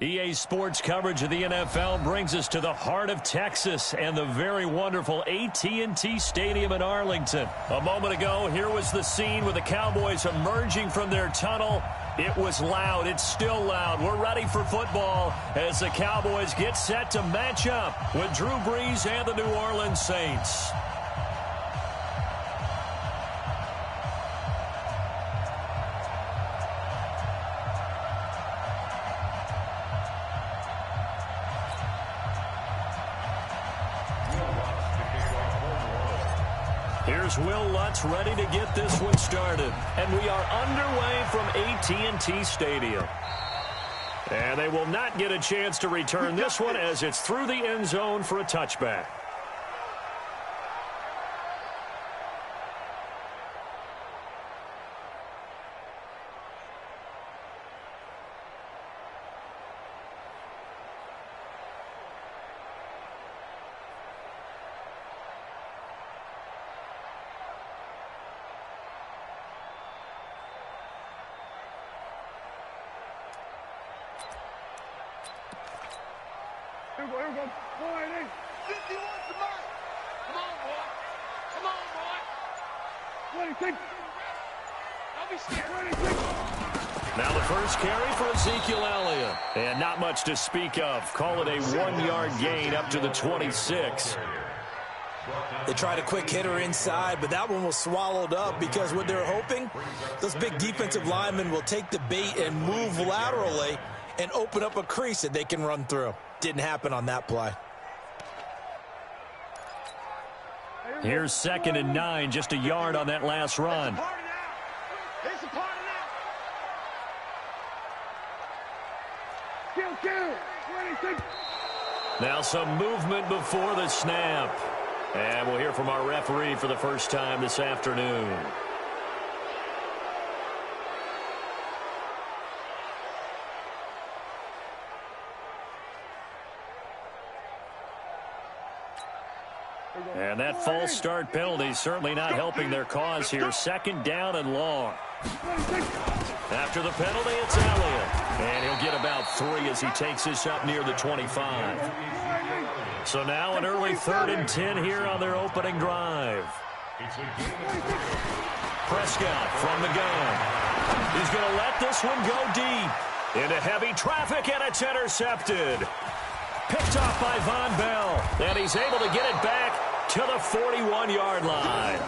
EA Sports coverage of the NFL brings us to the heart of Texas and the very wonderful AT&T Stadium in Arlington. A moment ago, here was the scene with the Cowboys emerging from their tunnel. It was loud. It's still loud. We're ready for football as the Cowboys get set to match up with Drew Brees and the New Orleans Saints. Here's Will Lutz ready to get this one started. And we are underway from AT&T Stadium. And they will not get a chance to return this one as it's through the end zone for a touchback. Here we go. Boy, 51 to mine. Come on, boy. Come on, boy. 26. Don't be scared. 26. Now the first carry for Ezekiel Elliott. And not much to speak of. Call it a 1-yard gain up to the 26. They tried a quick hitter inside, but that one was swallowed up because what they're hoping, those big defensive linemen will take the bait and move laterally and open up a crease that they can run through. Didn't happen on that play. Here's 2nd and 9, just a yard on that last run. Now some movement before the snap. And we'll hear from our referee for the first time this afternoon. And that false start penalty certainly not helping their cause here. 2nd down and long. After the penalty, it's Elliott. And he'll get about 3 as he takes this up near the 25. So now an early 3rd and 10 here on their opening drive. Prescott from the gun. He's going to let this one go deep. Into heavy traffic, and it's intercepted. Picked off by Von Bell. And he's able to get it back to the 41-yard line.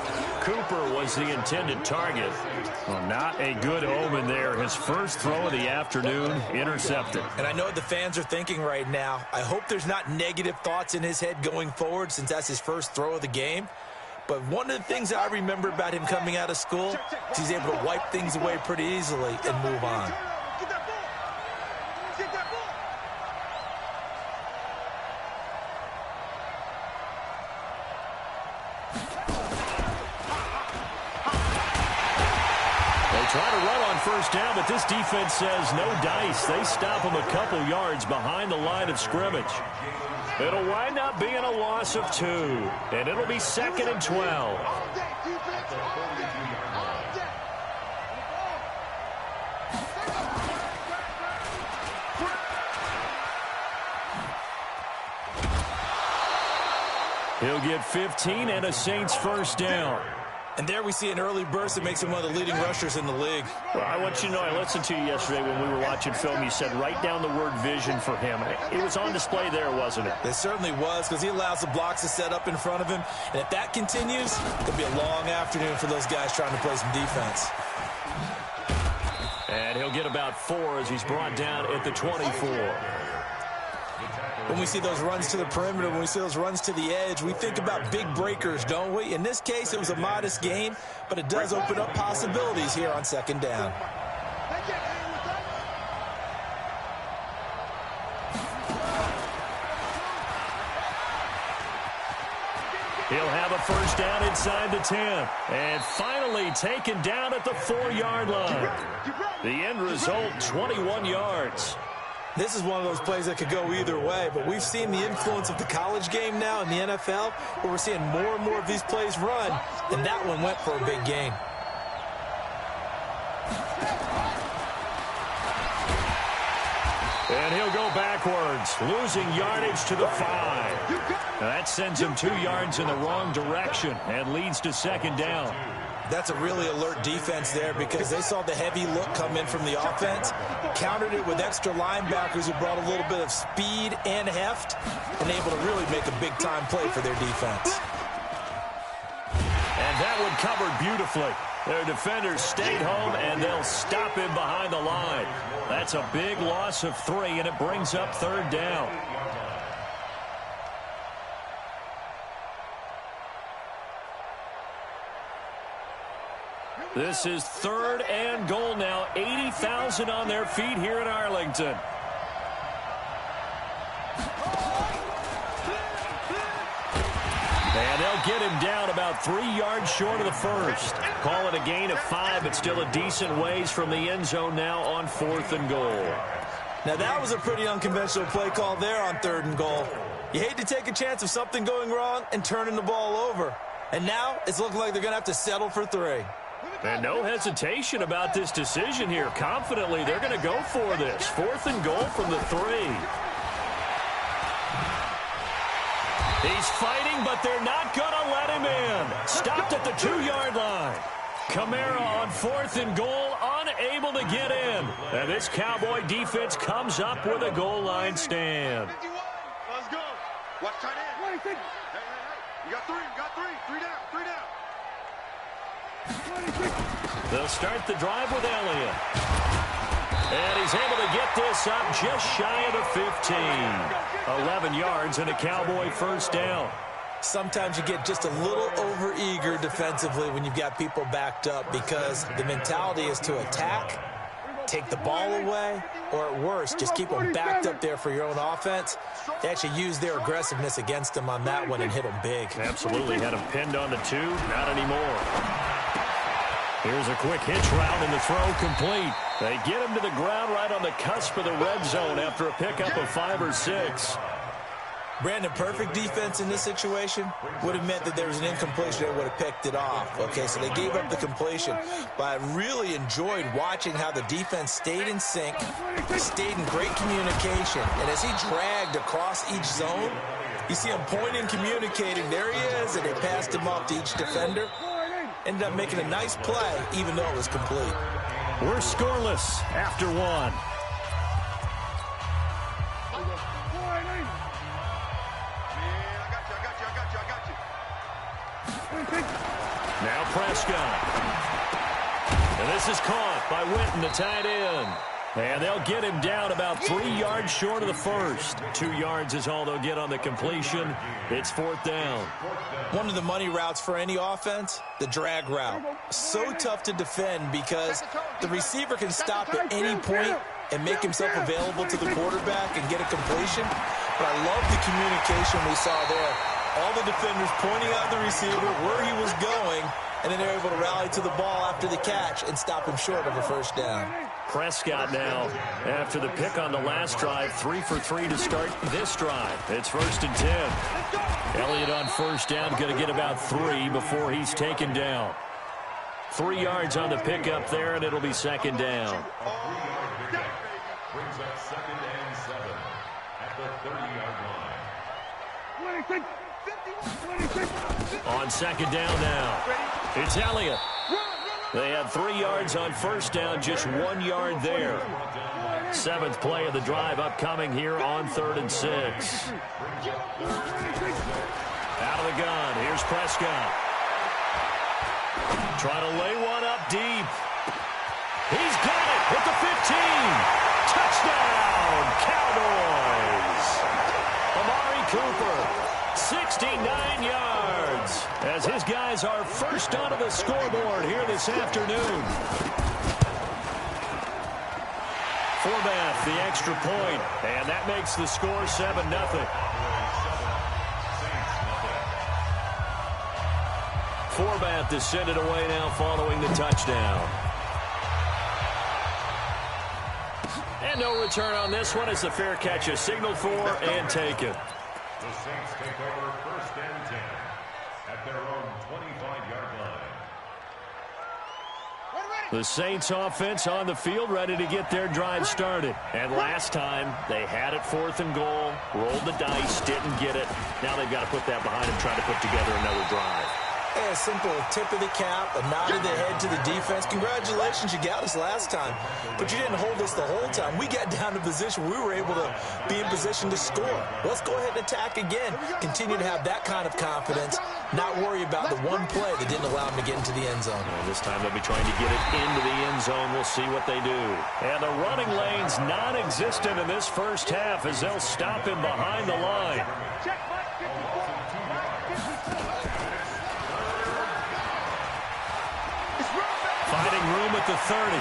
Cooper was the intended target. Well, not a good omen there. His first throw of the afternoon intercepted. And I know what the fans are thinking right now. I hope there's not negative thoughts in his head going forward since that's his first throw of the game. But one of the things I remember about him coming out of school is he's able to wipe things away pretty easily and move on. Try to run on first down, but this defense says no dice. They stop him a couple yards behind the line of scrimmage. It'll wind up being a loss of 2, and it'll be 2nd and 12. He'll get 15 and a Saints first down. And there we see an early burst that makes him one of the leading rushers in the league. Well, I want you to know, I listened to you yesterday when we were watching film. You said write down the word vision for him. It was on display there, wasn't it? It certainly was, because he allows the blocks to set up in front of him. And if that continues, it'll be a long afternoon for those guys trying to play some defense. And he'll get about 4 as he's brought down at the 24. When we see those runs to the perimeter, when we see those runs to the edge, we think about big breakers, don't we? In this case, it was a modest gain, but it does open up possibilities here on 2nd down. He'll have a first down inside the 10. And finally taken down at the 4-yard line. The end result, 21 yards. This is one of those plays that could go either way, but we've seen the influence of the college game now in the NFL, where we're seeing more and more of these plays run, and that one went for a big gain. And And he'll go backwards, losing yardage to the 5. Now that sends him 2 yards in the wrong direction and leads to second down. That's a really alert defense there because they saw the heavy look come in from the offense, countered it with extra linebackers who brought a little bit of speed and heft, and able to really make a big-time play for their defense. And that one covered beautifully. Their defenders stayed home, and they'll stop him behind the line. That's a big loss of 3, and it brings up third down. This is 3rd and goal now. 80,000 on their feet here in Arlington. And they'll get him down about 3 yards short of the first. Call it a gain of 5, but still a decent ways from the end zone now on 4th and goal. Now that was a pretty unconventional play call there on 3rd and goal. You hate to take a chance of something going wrong and turning the ball over. And now it's looking like they're going to have to settle for 3. And no hesitation about this decision here. Confidently, they're going to go for this. 4th and goal from the 3. He's fighting, but they're not going to let him in. Stopped at the 2-yard line. Kamara on 4th and goal, unable to get in. And this Cowboy defense comes up with a goal line stand. Let's go. Watch tight end. Hey. You got 3. You got 3. 3 down. 3 down. They'll start the drive with Elliott. And he's able to get this up just shy of the 15. 11 yards and a Cowboy first down. Sometimes you get just a little over-eager defensively when you've got people backed up because the mentality is to attack, take the ball away, or at worst, just keep them backed up there for your own offense. They actually used their aggressiveness against them on that one and hit them big. Absolutely. Had him pinned on the 2. Not anymore. Here's a quick hitch route and the throw complete. They get him to the ground right on the cusp of the red zone after a pickup of 5 or 6. Brandon, perfect defense in this situation would have meant that there was an incompletion that would have picked it off. Okay, so they gave up the completion. But I really enjoyed watching how the defense stayed in sync, stayed in great communication. And as he dragged across each zone, you see him pointing, communicating. There he is, and they passed him off to each defender. Ended up making a nice play, even though it was complete. We're scoreless after 1. Now Prescott. And this is caught by Winton, the tight end. And they'll get him down about 3 yards short of the first. 2 yards is all they'll get on the completion. It's 4th down. One of the money routes for any offense, the drag route. So tough to defend because the receiver can stop at any point and make himself available to the quarterback and get a completion. But I love the communication we saw there. All the defenders pointing out the receiver, where he was going, and then they're able to rally to the ball after the catch and stop him short of a first down. Prescott now, after the pick on the last drive, 3 for 3 to start this drive. It's 1st and 10. Elliott on first down, going to get about 3 before he's taken down. 3 yards on the pickup there, and it'll be 2nd down. Brings up 2nd and 7 at the 30-yard line. On 2nd down now, it's Elliott. They had 3 yards on first down, just 1 yard there. 7th play of the drive upcoming here on 3rd and 6. Out of the gun, here's Prescott. Trying to lay one up deep. He's got it with the 15. Touchdown, Cowboys. Amari Cooper. 69 yards as his guys are first onto the scoreboard here this afternoon. Forbath, the extra point, and that makes the score 7-0. Forbath descended away now following the touchdown. And no return on this one as the fair catch is signaled for and taken. The Saints take over 1st and 10 at their own 25-yard line. The Saints offense on the field, ready to get their drive started. And last time, they had it 4th and goal, rolled the dice, didn't get it. Now they've got to put that behind them, try to put together another drive. A simple tip of the cap, a nod of the head to the defense. Congratulations, you got us last time, but you didn't hold us the whole time. We got down to position. We were able to be in position to score. Let's go ahead and attack again. Continue to have that kind of confidence, not worry about the one play that didn't allow them to get into the end zone. Well, this time they'll be trying to get it into the end zone. We'll see what they do. And the running lane's non-existent in this first half as they'll stop him behind the line. Finding room at the 30.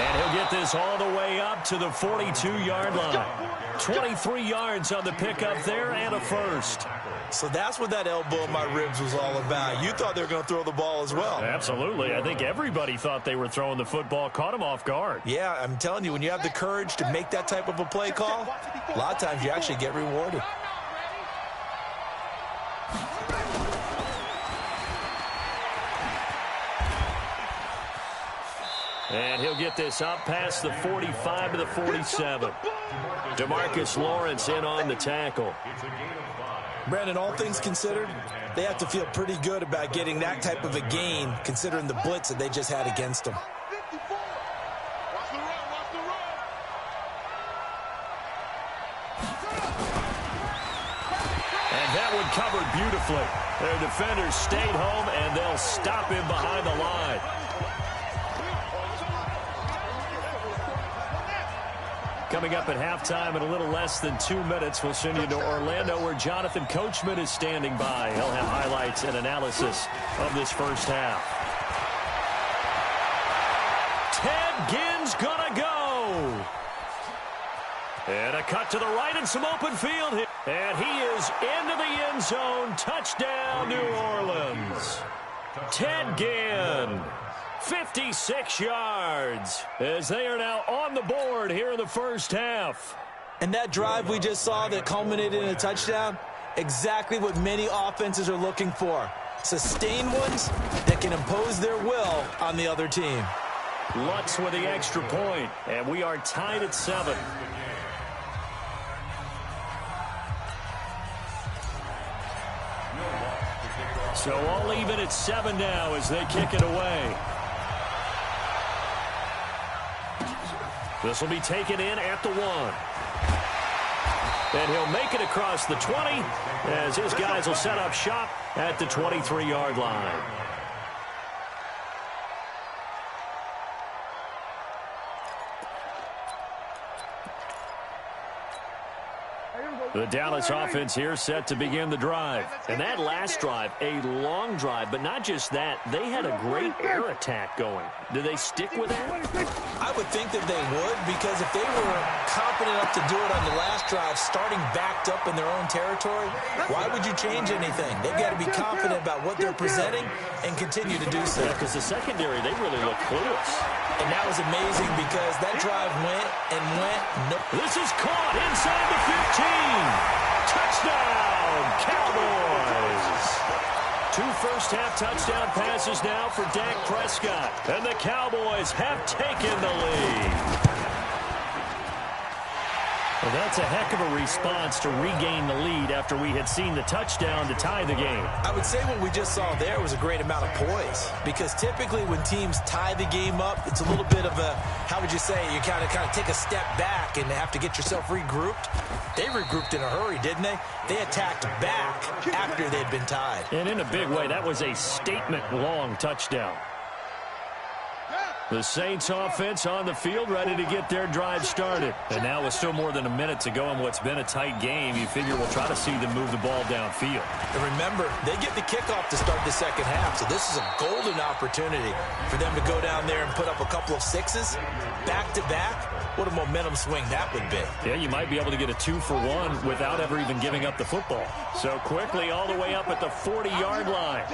And he'll get this all the way up to the 42-yard line. 23 yards on the pickup there and a first. So that's what that elbow in my ribs was all about. You thought they were going to throw the ball as well. Absolutely. I think everybody thought they were throwing the football, caught him off guard. Yeah, I'm telling you, when you have the courage to make that type of a play call, a lot of times you actually get rewarded. And he'll get this up past the 45 to the 47. DeMarcus Lawrence in on the tackle. Brandon, all things considered, they have to feel pretty good about getting that type of a gain, considering the blitz that they just had against them. And that one covered beautifully. Their defenders stayed home, and they'll stop him behind the line. Coming up at halftime in a little less than 2 minutes, we'll send you to Orlando where Jonathan Coachman is standing by. He'll have highlights and analysis of this first half. Ted Ginn's gonna go. And a cut to the right and some open field here. And he is into the end zone. Touchdown, New Orleans. Ted Ginn. 56 yards as they are now on the board here in the first half. And that drive we just saw that culminated in a touchdown, exactly what many offenses are looking for. Sustained ones that can impose their will on the other team. Lutz with the extra point, and we are tied at 7. So all even at 7 now as they kick it away. This will be taken in at the 1. And he'll make it across the 20 as his guys will set up shop at the 23-yard line. The Dallas offense here set to begin the drive. And that last drive, a long drive, but not just that. They had a great air attack going. Do they stick with that? I would think that they would, because if they were confident enough to do it on the last drive, starting backed up in their own territory, why would you change anything? They've got to be confident about what they're presenting and continue to do so. Yeah, because the secondary, they really look clueless. And that was amazing because that drive went and went. This is caught inside the 15. Touchdown, Cowboys. 2 first-half touchdown passes now for Dak Prescott. And the Cowboys have taken the lead. Well, that's a heck of a response to regain the lead after we had seen the touchdown to tie the game. I would say what we just saw there was a great amount of poise, because typically when teams tie the game up, it's a little bit of a, how would you say, you kind of take a step back and have to get yourself regrouped. They regrouped in a hurry, didn't they? They attacked back after they'd been tied. And in a big way, that was a statement-long touchdown. The Saints offense on the field ready to get their drive started. And now with still more than a minute to go in what's been a tight game, you figure we'll try to see them move the ball downfield. And remember, they get the kickoff to start the second half, so this is a golden opportunity for them to go down there and put up a couple of sixes back-to-back. What a momentum swing that would be. Yeah, you might be able to get a 2-for-1 without ever even giving up the football. So quickly all the way up at the 40-yard line.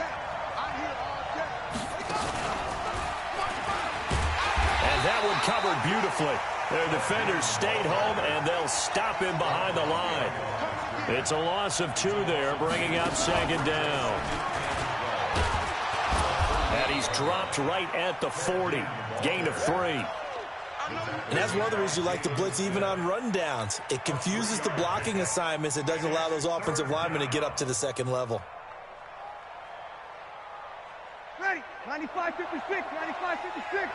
That one covered beautifully. Their defenders stayed home, and they'll stop him behind the line. It's a loss of 2 there, bringing up second down. And he's dropped right at the 40. Gain of 3. And that's one of the reasons you like to blitz even on rundowns. It confuses the blocking assignments. It doesn't allow those offensive linemen to get up to the second level. Ready. 95-56. 95-56. Get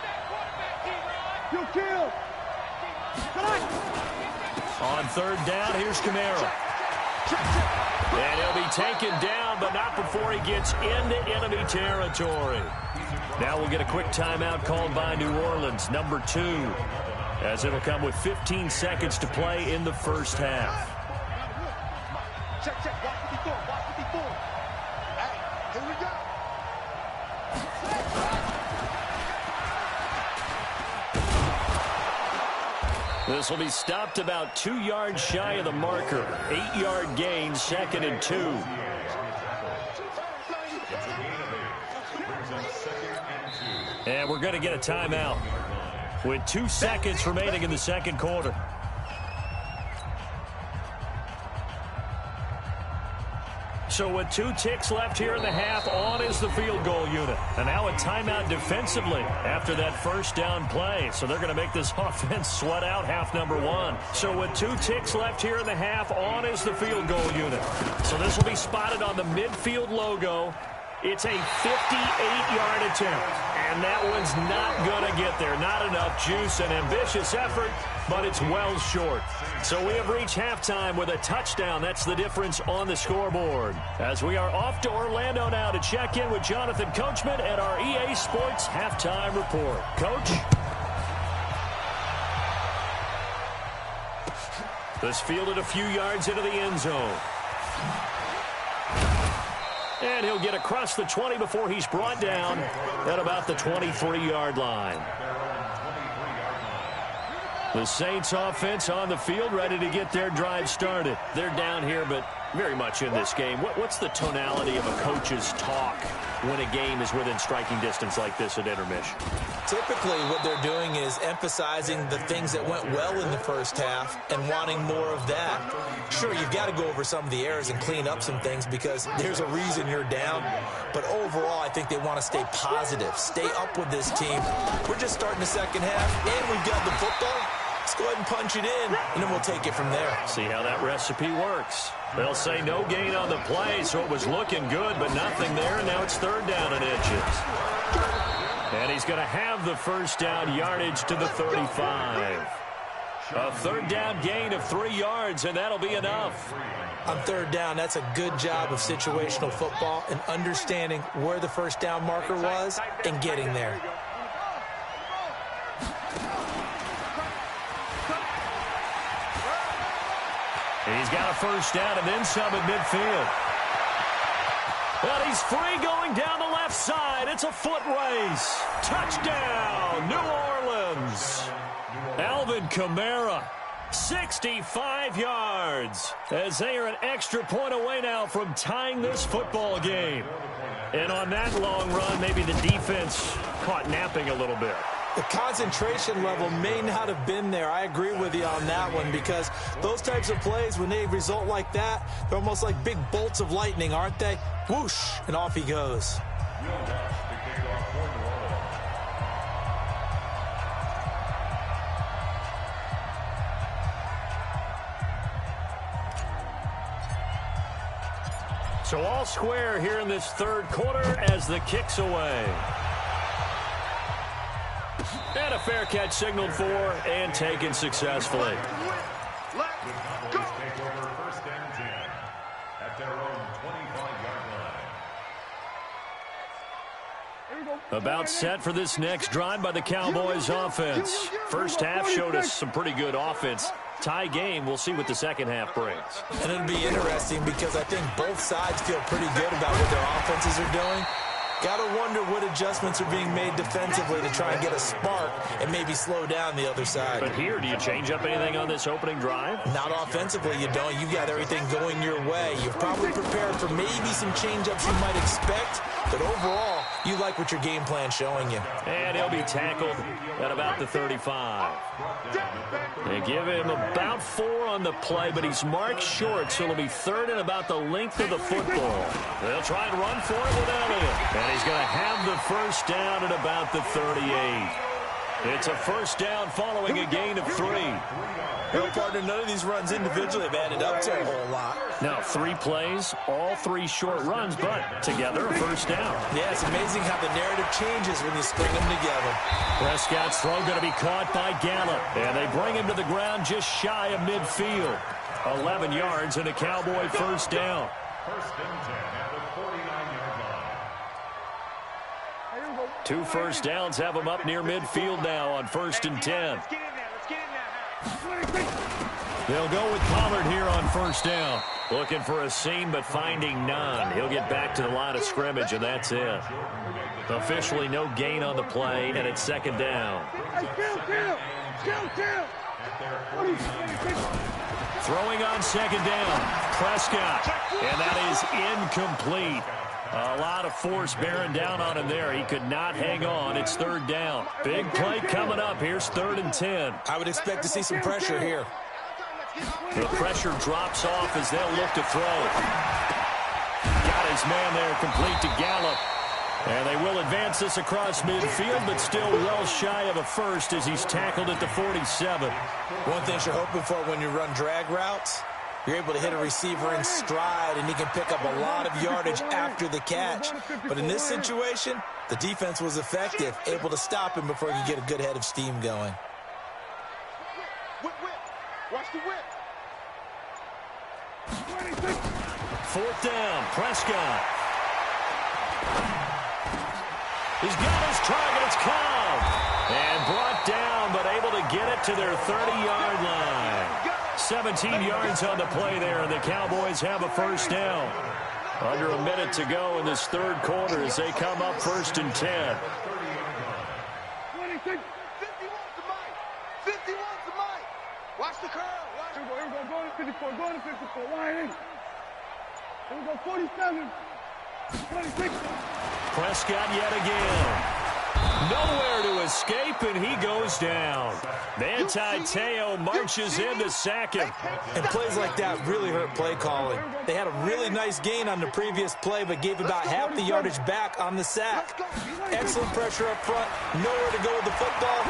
that quarterback, T-Rod. You'll kill. Come on. On third down, here's Kamara. And he'll be taken down, but not before he gets into enemy territory. Now we'll get a quick timeout called by New Orleans, number 2, as it'll come with 15 seconds to play in the first half. Check. Watch what he's doing. Watch what he's doing. Hey, here we go. This will be stopped about 2 yards shy of the marker. 8-yard gain, 2nd and 2. And we're going to get a timeout with 2 seconds remaining in the second quarter. So with 2 ticks left here in the half, on is the field goal unit. And now a timeout defensively after that first down play. So they're going to make this offense sweat out half number 1. So with 2 ticks left here in the half, on is the field goal unit. So this will be spotted on the midfield logo. It's a 58-yard attempt, and that one's not going to get there. Not enough juice, an ambitious effort, but it's well short. So we have reached halftime with a touchdown. That's the difference on the scoreboard. As we are off to Orlando now to check in with Jonathan Coachman at our EA Sports Halftime Report. Coach? This fielded a few yards into the end zone. And he'll get across the 20 before he's brought down at about the 23-yard line. The Saints offense on the field, ready to get their drive started. They're down here, but very much in this game. What's the tonality of a coach's talk when a game is within striking distance like this at intermission? Typically, what they're doing is emphasizing the things that went well in the first half and wanting more of that. Sure, you've got to go over some of the errors and clean up some things because there's a reason you're down. But overall, I think they want to stay positive, stay up with this team. We're just starting the second half, and we've got the football. Let's go ahead and punch it in, and then we'll take it from there. See how that recipe works. They'll say no gain on the play, so it was looking good, but nothing there, and now it's third down and inches. And he's going to have the first down yardage to the 35. A third down gain of 3 yards, and that'll be enough. On third down, that's a good job of situational football and understanding where the first down marker was and getting there. He's got a first down and then some at midfield. Well, he's free going down the left side. It's a foot race. Touchdown, New Orleans. Alvin Kamara, 65 yards, as they are an extra point away now from tying this football game. And on that long run, maybe the defense caught napping a little bit. The concentration level may not have been there. I agree with you on that one because those types of plays, when they result like that, they're almost like big bolts of lightning, aren't they? Whoosh, and off he goes. So all square here in this third quarter as the kick's away. And a fair catch signaled for and taken successfully. About set for this next drive by the Cowboys offense. First half showed us some pretty good offense. Tie game, we'll see what the second half brings. And it'll be interesting because I think both sides feel pretty good about what their offenses are doing. Got to wonder what adjustments are being made defensively to try and get a spark and maybe slow down the other side. But here, do you change up anything on this opening drive? Not offensively, you don't. You've got everything going your way. You've probably prepared for maybe some change-ups you might expect. But overall, You like what your game plan's showing you. And he'll be tackled at about the 35. They give him about 4 on the play, but he's marked short, so it'll be 3rd and about the length of the football. They'll try and run for it with Elliott. And he's going to have the first down at about the 38. It's a first down following a gain of 3. Well, partner, none of these runs individually have added up to a whole lot. Now, 3 plays, all 3 short runs, but together a first down. Yeah, it's amazing how the narrative changes when you string them together. Prescott's throw going to be caught by Gallup, and they bring him to the ground just shy of midfield. 11 yards and a Cowboy first down. First and 10 at the 49-yard line. 2 first downs have him up near midfield now on 1st and 10. They'll go with Pollard here on first down. Looking for a seam, but finding none. He'll get back to the line of scrimmage, and that's it. Officially no gain on the play, and it's 2nd down. Throwing on 2nd down, Prescott, and that is incomplete. A lot of force bearing down on him there. He could not hang on. It's 3rd down. Big play coming up. Here's 3rd and 10. I would expect to see some pressure here. The pressure drops off as they'll look to throw. Got his man there, complete to Gallup. And they will advance this across midfield, but still well shy of a first as he's tackled at the 47. One thing you're hoping for when you run drag routes, you're able to hit a receiver in stride, and he can pick up a lot of yardage after the catch. But in this situation, the defense was effective, able to stop him before he could get a good head of steam going. Watch the whip. 4th down, Prescott. He's got his target. It's Cobb. And brought down, but able to get it to their 30-yard line. 17 yards on the play there, and the Cowboys have a first down. Under a minute to go in this 3rd quarter as they come up 1st and 10. 51's the mic. 51's the mic. Watch the curl. Watch. Here we go. Go to 54. Go to 54. Line in. Here we go. 47. 26. Prescott yet again. Nowhere to escape, and he goes down. Manti Te'o marches in to sack him. And plays like that really hurt play calling. They had a really nice gain on the previous play, but gave about half the yardage back on the sack. Excellent pressure up front. Nowhere to go with the football.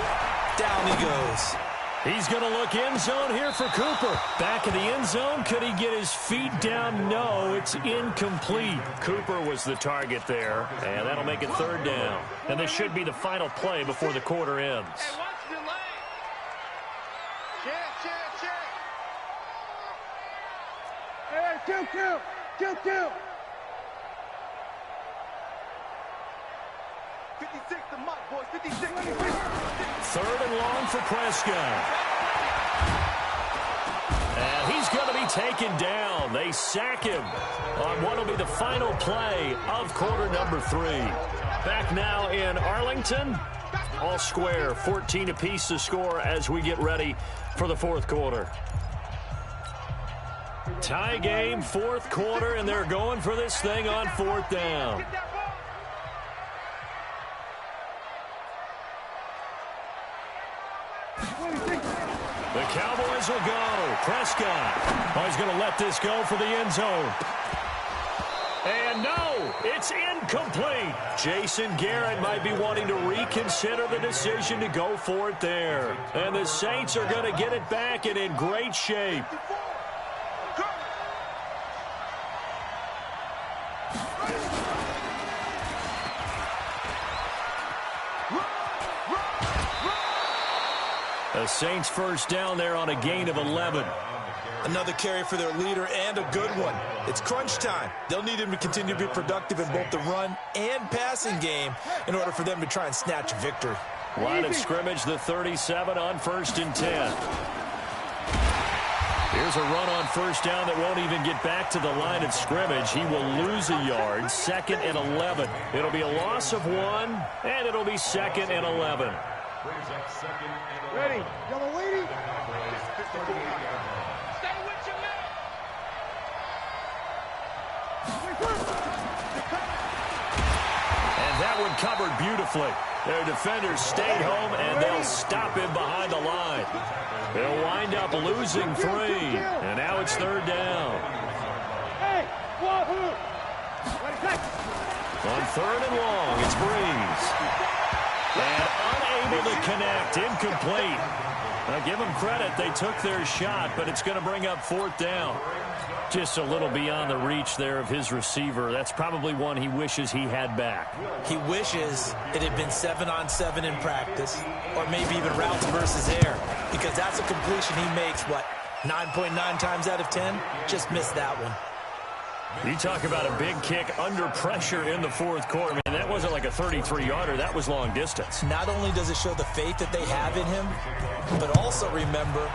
Down he goes. He's going to look end zone here for Cooper. Back in the end zone. Could he get his feet down? No, it's incomplete. Cooper was the target there, and that'll make it 3rd down. And this should be the final play before the quarter ends. Hey, watch the lane. Check. Hey, kill. 56 the muck, boys. 56. 3rd and long for Prescott. And he's going to be taken down. They sack him on what will be the final play of quarter number 3. Back now in Arlington. All square, 14 apiece to score as we get ready for the 4th quarter. Tie game, 4th quarter, and they're going for this thing on 4th down. The Cowboys will go. Prescott. Oh, he's going to let this go for the end zone. And no, it's incomplete. Jason Garrett might be wanting to reconsider the decision to go for it there. And the Saints are going to get it back and in great shape. The Saints first down there on a gain of 11. Another carry for their leader and a good one. It's crunch time. They'll need him to continue to be productive in both the run and passing game in order for them to try and snatch a victory. Line of scrimmage, the 37 on 1st and 10. Here's a run on first down that won't even get back to the line of scrimmage. He will lose a yard. 2nd and 11. It'll be a loss of 1, and it'll be 2nd and 11. Ready. Yellow lady. Stay with your man. And that would covered beautifully. Their defenders stayed home, and they'll stop him behind the line. They'll wind up losing 3, and now it's 3rd down. Hey, On 3rd and long, it's Breeze. And unable to connect, incomplete. Now, give them credit, they took their shot, but it's going to bring up 4th down. Just a little beyond the reach there of his receiver. That's probably one he wishes he had back. He wishes it had been 7-on-7 in practice, or maybe even routes versus air, because that's a completion he makes, 9.9 times out of 10? Just missed that one. You talk about a big kick under pressure in the 4th quarter. Man, that wasn't like a 33-yarder. That was long distance. Not only does it show the faith that they have in him, but also remember,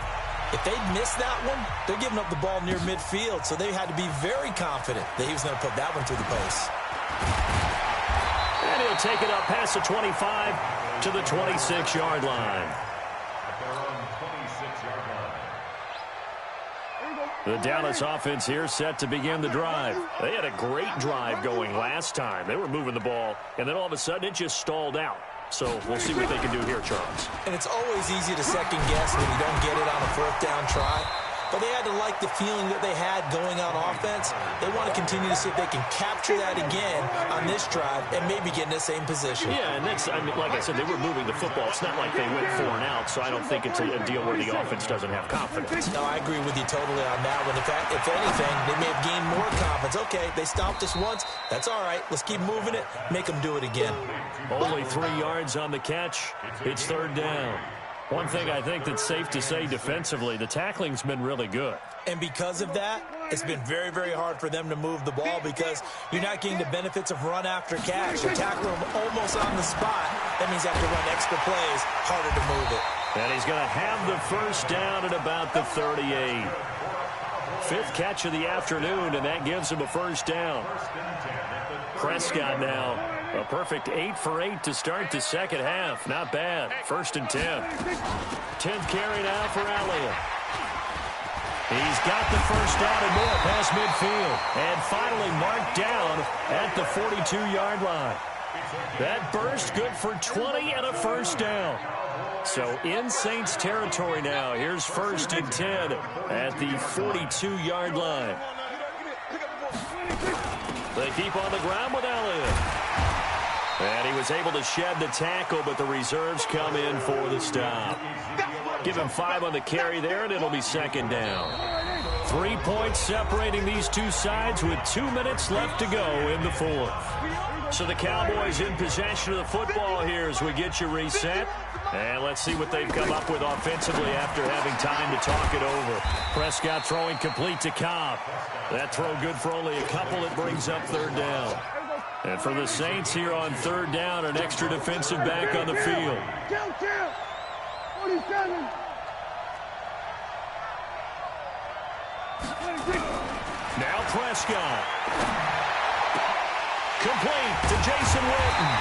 if they'd missed that one, they're giving up the ball near midfield, so they had to be very confident that he was going to put that one through the post. And he'll take it up past the 25 to the 26-yard line. The Dallas offense here set to begin the drive. They had a great drive going last time. They were moving the ball, and then all of a sudden it just stalled out. So we'll see what they can do here, Charles. And it's always easy to second guess when you don't get it on a 4th down try. But they had to like the feeling that they had going on offense. They want to continue to see if they can capture that again on this drive and maybe get in the same position. Yeah, and that's, I mean, like I said, they were moving the football. It's not like they went 4 and out, so I don't think it's a deal where the offense doesn't have confidence. No, I agree with you totally on that one. In fact, if anything, they may have gained more confidence. Okay, they stopped us once. That's all right. Let's keep moving it. Make them do it again. Only 3 yards on the catch. It's 3rd down. One thing I think that's safe to say defensively, the tackling's been really good. And because of that, it's been very, very hard for them to move the ball because you're not getting the benefits of run after catch. You tackle them almost on the spot. That means you have to run extra plays, harder to move it. And he's going to have the 1st down at about the 38. 5th catch of the afternoon, and that gives him a 1st down. Prescott now, a perfect 8 for 8 to start the second half. Not bad. 1st and 10. 10th carry now for Elliott. He's got the 1st down and more past midfield. And finally marked down at the 42-yard line. That burst good for 20 and a 1st down. So in Saints territory now. Here's 1st and 10 at the 42-yard line. They keep on the ground with Elliott. And he was able to shed the tackle, but the reserves come in for the stop. Give him 5 on the carry there, and it'll be 2nd down. 3 points separating these two sides with 2 minutes left to go in the 4th. So the Cowboys in possession of the football here as we get you reset. And let's see what they've come up with offensively after having time to talk it over. Prescott throwing complete to Cobb. That throw good for only a couple. It brings up 3rd down. And for the Saints here on 3rd down, an extra defensive back on the field. 47. Now Prescott. Complete to Jason Witten.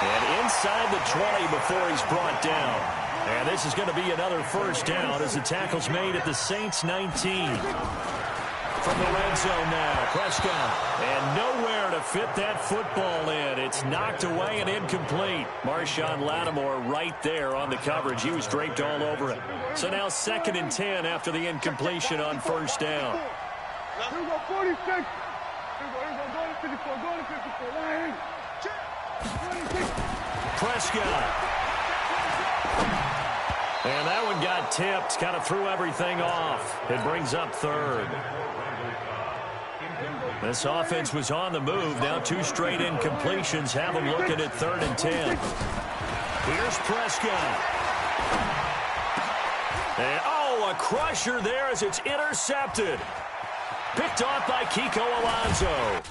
And inside the 20 before he's brought down. And this is going to be another 1st down as the tackle's made at the Saints 19. From the red zone now, Prescott. And nowhere to fit that football in. It's knocked away and incomplete. Marshawn Lattimore right there on the coverage. He was draped all over it. So now 2nd and 10 after the incompletion on 1st down. Here we go, 46. Here we go, go to 54, go to 54. Line. 26. Prescott. And that one got tipped, kind of threw everything off. It brings up 3rd. This offense was on the move. Now 2 straight incompletions have them looking at 3rd and 10. Here's Prescott. And, a crusher there as it's intercepted. Picked off by Kiko Alonso.